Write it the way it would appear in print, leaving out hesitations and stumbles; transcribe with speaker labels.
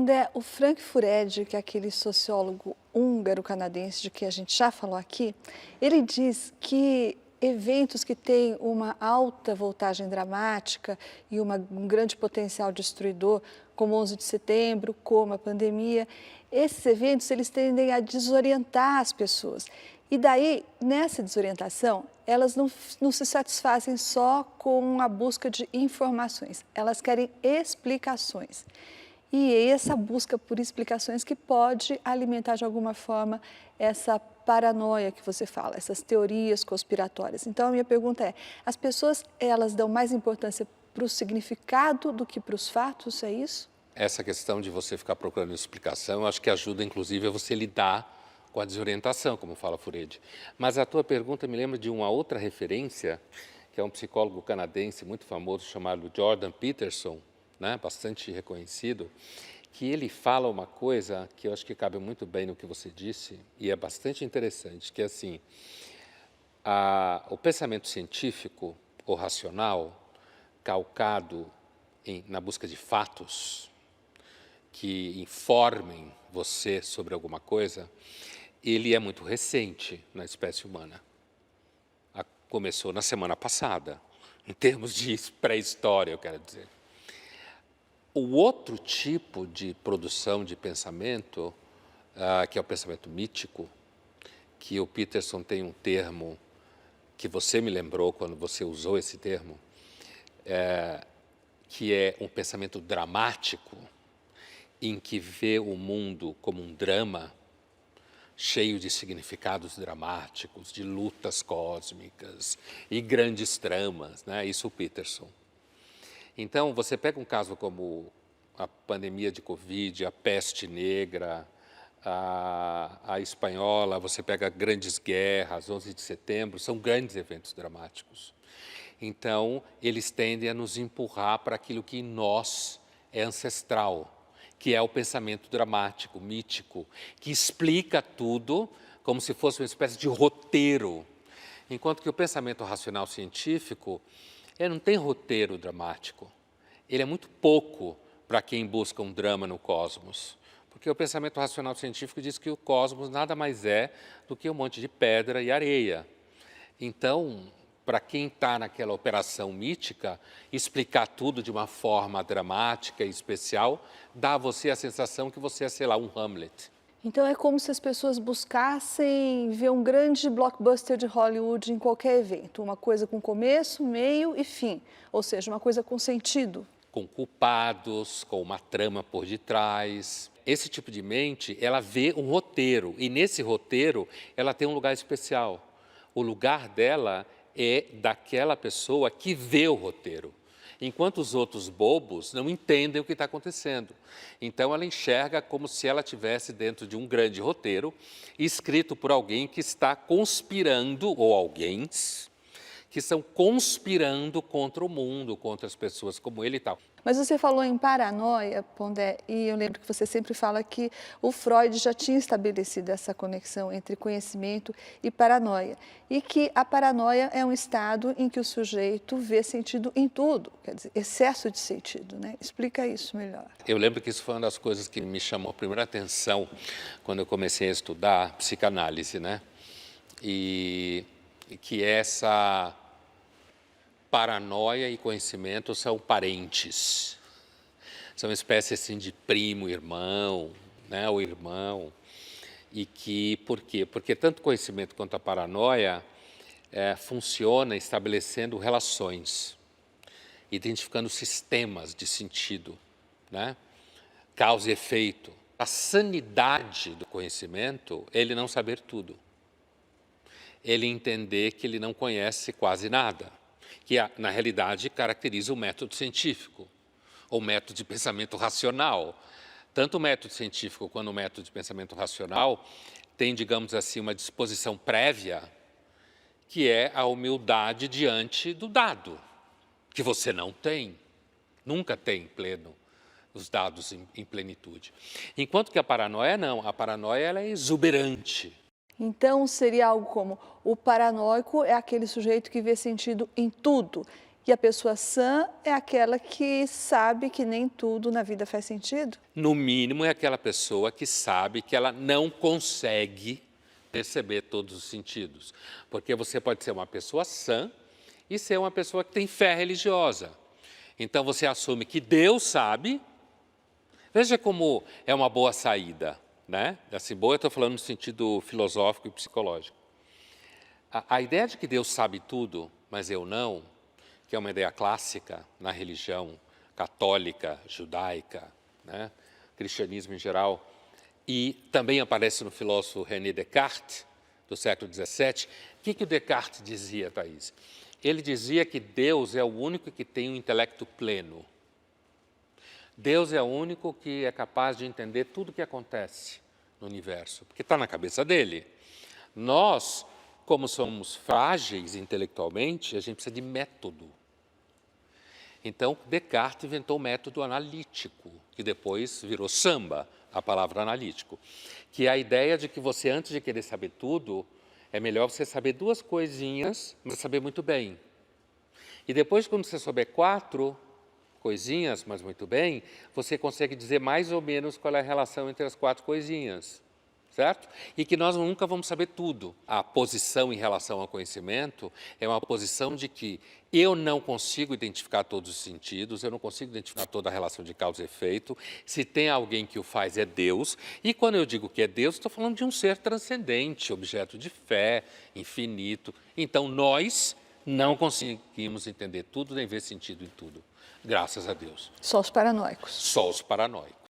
Speaker 1: Pondé, o Frank Furedi, que é aquele sociólogo húngaro-canadense de que a gente já falou aqui, ele diz que eventos que têm uma alta voltagem dramática e um grande potencial destruidor, como 11 de setembro, como a pandemia, esses eventos eles tendem a desorientar as pessoas. E daí, nessa desorientação, elas não se satisfazem só com a busca de informações, elas querem explicações. E é essa busca por explicações que pode alimentar de alguma forma essa paranoia que você fala, essas teorias conspiratórias. Então, a minha pergunta é, as pessoas, elas dão mais importância para o significado do que para os fatos, é isso?
Speaker 2: Essa questão de você ficar procurando explicação, eu acho que ajuda, inclusive, a você lidar com a desorientação, como fala Furedi. Mas a tua pergunta me lembra de uma outra referência, que é um psicólogo canadense muito famoso chamado Jordan Peterson, né, bastante reconhecido, que ele fala uma coisa que eu acho que cabe muito bem no que você disse e é bastante interessante, que é assim, o pensamento científico ou racional, calcado na busca de fatos que informem você sobre alguma coisa, ele é muito recente na espécie humana. Começou na semana passada, em termos de pré-história, eu quero dizer. O outro tipo de produção de pensamento, que é o pensamento mítico, que o Peterson tem um termo que você me lembrou quando você usou esse termo, que é um pensamento dramático, em que vê o mundo como um drama, cheio de significados dramáticos, de lutas cósmicas e grandes tramas, né? Isso o Peterson. Então, você pega um caso como a pandemia de Covid, a peste negra, a espanhola, você pega grandes guerras, 11 de setembro, são grandes eventos dramáticos. Então, eles tendem a nos empurrar para aquilo que em nós é ancestral, que é o pensamento dramático, mítico, que explica tudo como se fosse uma espécie de roteiro, enquanto que o pensamento racional científico ele não tem roteiro dramático. Ele é muito pouco para quem busca um drama no cosmos. Porque o pensamento racional científico diz que o cosmos nada mais é do que um monte de pedra e areia. Então, para quem está naquela operação mítica, explicar tudo de uma forma dramática e especial, dá a você a sensação que você é, sei lá, um Hamlet.
Speaker 1: Então é como se as pessoas buscassem ver um grande blockbuster de Hollywood em qualquer evento, uma coisa com começo, meio e fim, ou seja, uma coisa com sentido.
Speaker 2: Com culpados, com uma trama por detrás. Esse tipo de mente, ela vê um roteiro, e nesse roteiro ela tem um lugar especial. O lugar dela é daquela pessoa que vê o roteiro, enquanto os outros bobos não entendem o que está acontecendo. Então, ela enxerga como se ela estivesse dentro de um grande roteiro, escrito por alguém que está conspirando, ou alguém que estão conspirando contra o mundo, contra as pessoas como ele e tal.
Speaker 1: Mas você falou em paranoia, Pondé, e eu lembro que você sempre fala que o Freud já tinha estabelecido essa conexão entre conhecimento e paranoia. E que a paranoia é um estado em que o sujeito vê sentido em tudo, quer dizer, excesso de sentido, né? Explica isso melhor.
Speaker 2: Eu lembro que isso foi uma das coisas que me chamou a primeira atenção quando eu comecei a estudar psicanálise, né? E que essa paranoia e conhecimento são parentes, são uma espécie assim de primo, irmão, né, o irmão, e que, por quê? Porque tanto o conhecimento quanto a paranoia funciona estabelecendo relações, identificando sistemas de sentido, né, causa e efeito. A sanidade do conhecimento é ele não saber tudo, ele entender que ele não conhece quase nada, que na realidade caracteriza o método científico, ou método de pensamento racional. Tanto o método científico quanto o método de pensamento racional tem, digamos assim, uma disposição prévia, que é a humildade diante do dado, que você não tem, nunca tem pleno, os dados em plenitude. Enquanto que a paranoia não, a paranoia ela é exuberante.
Speaker 1: Então, seria algo como, o paranoico é aquele sujeito que vê sentido em tudo. E a pessoa sã é aquela que sabe que nem tudo na vida faz sentido?
Speaker 2: No mínimo, é aquela pessoa que sabe que ela não consegue perceber todos os sentidos. Porque você pode ser uma pessoa sã e ser uma pessoa que tem fé religiosa. Então, você assume que Deus sabe. Veja como é uma boa saída, né? Assim, boa eu estou falando no sentido filosófico e psicológico. A ideia de que Deus sabe tudo, mas eu não, que é uma ideia clássica na religião católica, judaica, né? Cristianismo em geral, e também aparece no filósofo René Descartes, do século XVII. O que o Descartes dizia, Thaís? Ele dizia que Deus é o único que tem um intelecto pleno. Deus é o único que é capaz de entender tudo o que acontece no universo, porque está na cabeça dele. Nós, como somos frágeis intelectualmente, a gente precisa de método. Então, Descartes inventou o método analítico, que depois virou samba, a palavra analítico, que é a ideia de que você, antes de querer saber tudo, é melhor você saber duas coisinhas, mas saber muito bem. E depois, quando você souber 4 coisinhas, mas muito bem, você consegue dizer mais ou menos qual é a relação entre as 4 coisinhas, certo? E que nós nunca vamos saber tudo. A posição em relação ao conhecimento é uma posição de que eu não consigo identificar todos os sentidos, eu não consigo identificar toda a relação de causa e efeito. Se tem alguém que o faz, é Deus. E quando eu digo que é Deus, estou falando de um ser transcendente, objeto de fé, infinito. Então, nós não conseguimos entender tudo nem ver sentido em tudo. Graças a Deus.
Speaker 1: Só os paranoicos.
Speaker 2: Só os paranoicos.